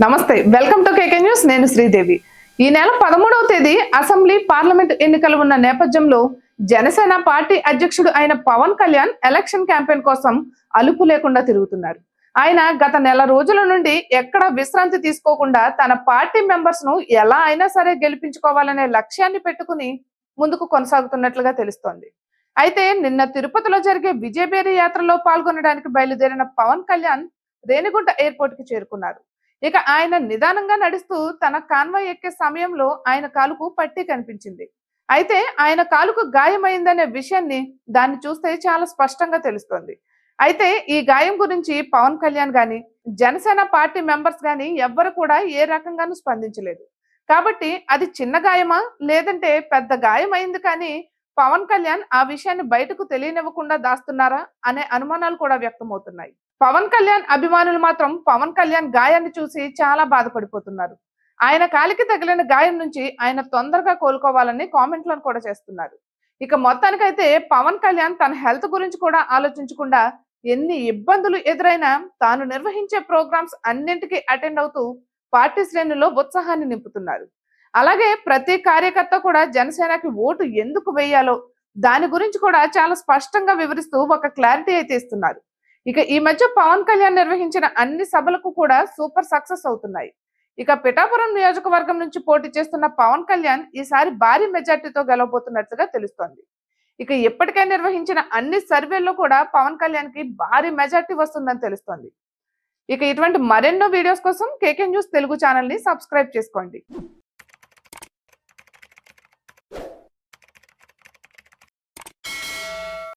నమస్తే, welcome to KK news. నేను శ్రీదేవి. ఈ నెల 13వ తేదీ అసెంబ్లీ పార్లమెంట్ ఎన్నికలు ఉన్న నేపథ్యంలో జనసేన పార్టీ అధ్యక్షుడు అయిన పవన్ కళ్యాణ్ ఎలక్షన్ క్యాంపెయిన్ కోసం అలుపు లేకుండా తిరుగుతున్నారు. ఆయన గత నెల రోజుల నుండి ఎక్కడ విశ్రాంతి తీసుకోకుండా తన పార్టీ మెంబర్స్ ను ఎలా అయినా సరే గెలిపించుకోవాలనే లక్ష్యాన్ని పెట్టుకుని ముందుకు కొనసాగుతున్నట్లుగా తెలుస్తోంది. అయితే నిన్న తిరుపతిలో జరిగే విజయబేరి యాత్రలో పాల్గొనడానికి బయలుదేరిన పవన్ కళ్యాణ్ రేణిగుంట ఎయిర్పోర్ట్ కి చేరుకున్నారు. ఇక ఆయన నిదానంగా నడుస్తూ తన కాన్వాయ్ ఎక్కే సమయంలో ఆయన కాలుకు పట్టి కనిపించింది. అయితే ఆయన కాలుకు గాయమైందనే విషయాన్ని దాన్ని చూస్తే చాలా స్పష్టంగా తెలుస్తోంది. అయితే ఈ గాయం గురించి పవన్ కళ్యాణ్ గాని జనసేన పార్టీ మెంబర్స్ గాని ఎవ్వరు కూడా ఏ రకంగానూ స్పందించలేదు. కాబట్టి అది చిన్న గాయమా లేదంటే పెద్ద గాయం అయింది కానీ పవన్ కళ్యాణ్ ఆ విషయాన్ని బయటకు తెలియనివ్వకుండా దాస్తున్నారా అనే అనుమానాలు కూడా వ్యక్తమవుతున్నాయి. పవన్ కళ్యాణ్ అభిమానులు మాత్రం పవన్ కళ్యాణ్ గాయాన్ని చూసి చాలా బాధపడిపోతున్నారు. ఆయన కాలికి తగిలిన గాయం నుంచి ఆయన తొందరగా కోలుకోవాలని కామెంట్లను కూడా చేస్తున్నారు. ఇక మొత్తానికైతే పవన్ కళ్యాణ్ తన హెల్త్ గురించి కూడా ఆలోచించకుండా ఎన్ని ఇబ్బందులు ఎదురైనా తాను నిర్వహించే ప్రోగ్రామ్స్ అన్నింటికీ అటెండ్ అవుతూ పార్టీ శ్రేణుల్లో ఉత్సాహాన్ని నింపుతున్నారు. అలాగే ప్రతి కార్యకర్త కూడా జనసేనకి ఓటు ఎందుకు వేయాలో దాని గురించి కూడా చాలా స్పష్టంగా వివరిస్తూ ఒక క్లారిటీ అయితే ఇస్తున్నారు. ఇక ఈ మధ్య పవన్ కళ్యాణ్ నిర్వహించిన అన్ని సభలకు కూడా సూపర్ సక్సెస్ అవుతున్నాయి. ఇక పిఠాపురం నియోజకవర్గం నుంచి పోటీ చేస్తున్న పవన్ కళ్యాణ్ ఈసారి భారీ మెజార్టీతో గెలవబోతున్నట్లుగా తెలుస్తోంది. ఇక ఇప్పటికే నిర్వహించిన అన్ని సర్వేల్లో కూడా పవన్ కళ్యాణ్ కి భారీ మెజార్టీ వస్తుందని తెలుస్తోంది. ఇక ఇటువంటి మరెన్నో వీడియోస్ కోసం కేకే న్యూస్ తెలుగు ఛానల్ ని సబ్స్క్రైబ్ చేసుకోండి.